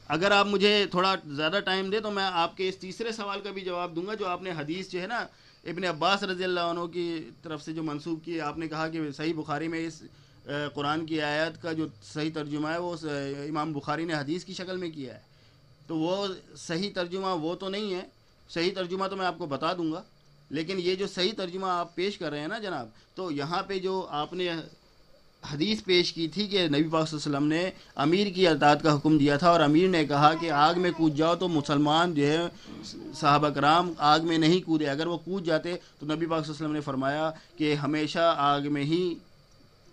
اگر آپ مجھے تھوڑا زیادہ ٹائم دیں تو میں آپ کے اس تیسرے سوال کا بھی جواب دوں گا، جو آپ نے حدیث جو ہے نا ابن عباس رضی اللہ عنہ کی طرف سے جو منسوب کی، آپ نے کہا کہ صحیح بخاری میں اس قرآن کی آیات کا جو صحیح ترجمہ ہے وہ امام بخاری نے حدیث کی شکل میں کیا ہے، تو وہ صحیح ترجمہ وہ تو نہیں ہے، صحیح ترجمہ تو میں آپ کو بتا دوں گا، لیکن یہ جو صحیح ترجمہ آپ پیش کر رہے ہیں نا جناب، تو یہاں پہ جو آپ نے حدیث پیش کی تھی کہ نبی پاک صلی اللہ علیہ وسلم نے امیر کی اطاعت کا حکم دیا تھا، اور امیر نے کہا کہ آگ میں کود جاؤ، تو مسلمان جو ہے صحابہ کرام آگ میں نہیں کودے، اگر وہ کود جاتے تو نبی پاک صلی اللہ علیہ وسلم نے فرمایا کہ ہمیشہ آگ میں ہی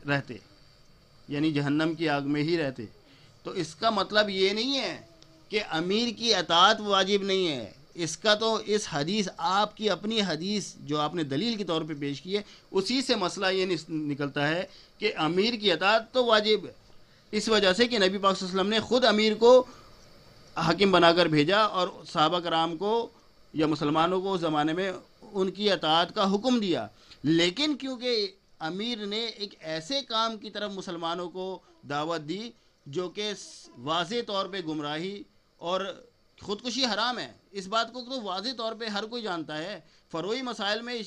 رہتے، یعنی جہنم کی آگ میں ہی رہتے۔ تو اس کا مطلب یہ نہیں ہے کہ امیر کی اطاعت واجب نہیں ہے، اس کا تو اس حدیث آپ کی اپنی حدیث جو آپ نے دلیل کے طور پہ پیش کی ہے اسی سے مسئلہ یہ نکلتا ہے کہ امیر کی اطاعت تو واجب ہے، اس وجہ سے کہ نبی پاک صلی اللہ علیہ وسلم نے خود امیر کو حاکم بنا کر بھیجا، اور صحابہ کرام کو یا مسلمانوں کو اس زمانے میں ان کی اطاعت کا حکم دیا، لیکن کیونکہ امیر نے ایک ایسے کام کی طرف مسلمانوں کو دعوت دی جو کہ واضح طور پہ گمراہی اور خودکشی حرام ہے، اس بات کو تو واضح طور پہ ہر کوئی جانتا ہے۔ فروعی مسائل میں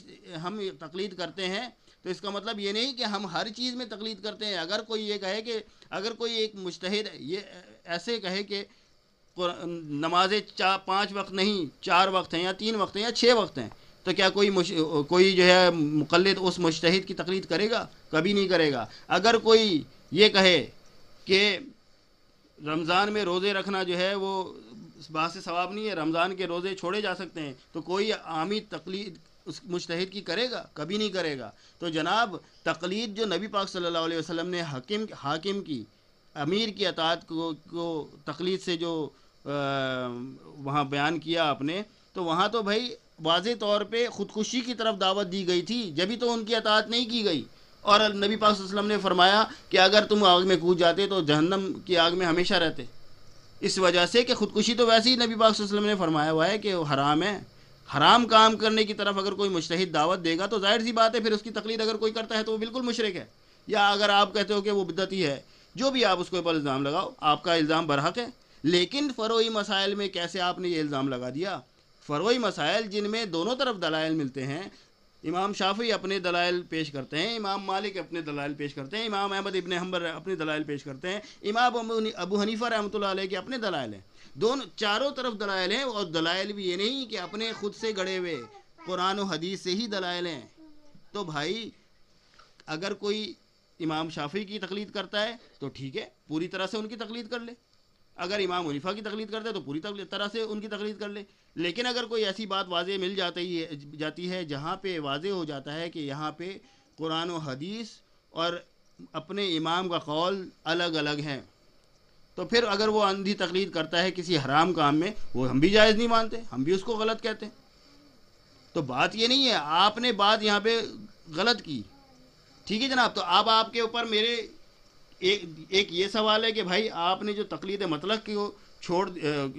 ہم تقلید کرتے ہیں تو اس کا مطلب یہ نہیں کہ ہم ہر چیز میں تقلید کرتے ہیں۔ اگر کوئی یہ کہے کہ اگر کوئی ایک مجتہد یہ ایسے کہے کہ نمازیں 5 وقت نہیں 4 وقت ہیں یا 3 وقت ہیں یا 6 وقت ہیں، تو کیا کوئی جو ہے مقلد اس مجتہد کی تقلید کرے گا؟ کبھی نہیں کرے گا۔ اگر کوئی یہ کہے کہ رمضان میں روزے رکھنا جو ہے وہ بات سے ثواب نہیں ہے، رمضان کے روزے چھوڑے جا سکتے ہیں، تو کوئی عامی تقلید اس مجتہد کی کرے گا؟ کبھی نہیں کرے گا۔ تو جناب تقلید جو نبی پاک صلی اللہ علیہ وسلم نے حاکم کی امیر کی اطاعت کو تقلید سے جو وہاں بیان کیا آپ نے، تو وہاں تو بھائی واضح طور پہ خودکشی کی طرف دعوت دی گئی تھی، جبھی تو ان کی اطاعت نہیں کی گئی، اور نبی پاک صلی اللہ علیہ وسلم نے فرمایا کہ اگر تم آگ میں کود جاتے تو جہنم کی آگ میں ہمیشہ رہتے، اس وجہ سے کہ خودکشی تو ویسے ہی نبی پاک صلی اللہ علیہ وسلم نے فرمایا ہوا ہے کہ وہ حرام ہے۔ حرام کام کرنے کی طرف اگر کوئی مجتہد دعوت دے گا تو ظاہر سی بات ہے پھر اس کی تقلید اگر کوئی کرتا ہے تو وہ بالکل مشرک ہے، یا اگر آپ کہتے ہو کہ وہ بدعتی ہے، جو بھی آپ اس کے اوپر الزام لگاؤ، آپ کا الزام برحق ہے، لیکن فروعی مسائل میں کیسے آپ نے یہ الزام لگا دیا؟ فروعی مسائل جن میں دونوں طرف دلائل ملتے ہیں، امام شافعی اپنے دلائل پیش کرتے ہیں، امام مالک اپنے دلائل پیش کرتے ہیں، امام احمد ابن حنبل اپنے دلائل پیش کرتے ہیں، امام ابو حنیفہ رحمۃ اللہ علیہ کے اپنے دلائل ہیں، دونوں چاروں طرف دلائل ہیں، اور دلائل بھی یہ نہیں کہ اپنے خود سے گڑے ہوئے، قرآن و حدیث سے ہی دلائل ہیں۔ تو بھائی اگر کوئی امام شافعی کی تقلید کرتا ہے تو ٹھیک ہے، پوری طرح سے ان کی تقلید کر لے، اگر امام حنیفہ کی تقلید کرتا ہے تو پوری طرح سے ان کی تقلید کر لے، لیکن اگر کوئی ایسی بات واضح مل جاتی ہے جہاں پہ واضح ہو جاتا ہے کہ یہاں پہ قرآن و حدیث اور اپنے امام کا قول الگ الگ ہیں، تو پھر اگر وہ اندھی تقلید کرتا ہے کسی حرام کام میں، وہ ہم بھی جائز نہیں مانتے، ہم بھی اس کو غلط کہتے ہیں۔ تو بات یہ نہیں ہے، آپ نے بات یہاں پہ غلط کی، ٹھیک ہے جناب۔ تو اب آپ کے اوپر میرے ایک یہ سوال ہے کہ بھائی آپ نے جو تقلید مطلق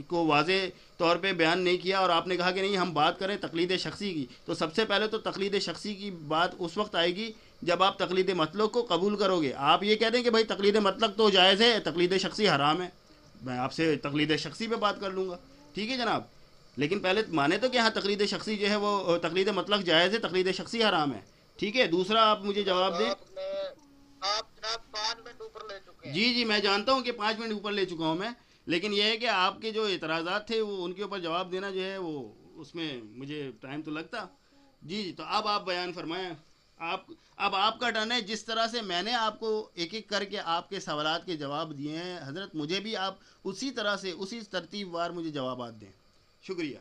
کو واضح طور پہ بیان نہیں کیا، اور آپ نے کہا کہ نہیں ہم بات کریں تقلید شخصی کی، تو سب سے پہلے تو تقلید شخصی کی بات اس وقت آئے گی جب آپ تقلید مطلق کو قبول کرو گے۔ آپ یہ کہہ دیں کہ بھائی تقلید مطلق تو جائز ہے، تقلید شخصی حرام ہے، میں آپ سے تقلید شخصی پہ بات کر لوں گا، ٹھیک ہے جناب، لیکن پہلے مانے تو کہ ہاں تقلید شخصی جو ہے وہ تقلید مطلق جائز ہے، تقلید شخصی حرام ہے، ٹھیک ہے۔ دوسرا آپ مجھے جواب دیں۔ آپ جناب 5 منٹ اوپر لے چکے ہیں۔ جی میں جانتا ہوں کہ 5 منٹ اوپر لے چکا ہوں میں، لیکن یہ ہے کہ آپ کے جو اعتراضات تھے وہ ان کے اوپر جواب دینا جو ہے وہ اس میں مجھے ٹائم تو لگتا۔ جی تو اب آپ بیان فرمائیں، اب آپ کا ٹرن ہے۔ جس طرح سے میں نے آپ کو ایک ایک کر کے آپ کے سوالات کے جواب دیے ہیں حضرت، مجھے بھی آپ اسی طرح سے اسی ترتیب وار مجھے جوابات دیں، شکریہ۔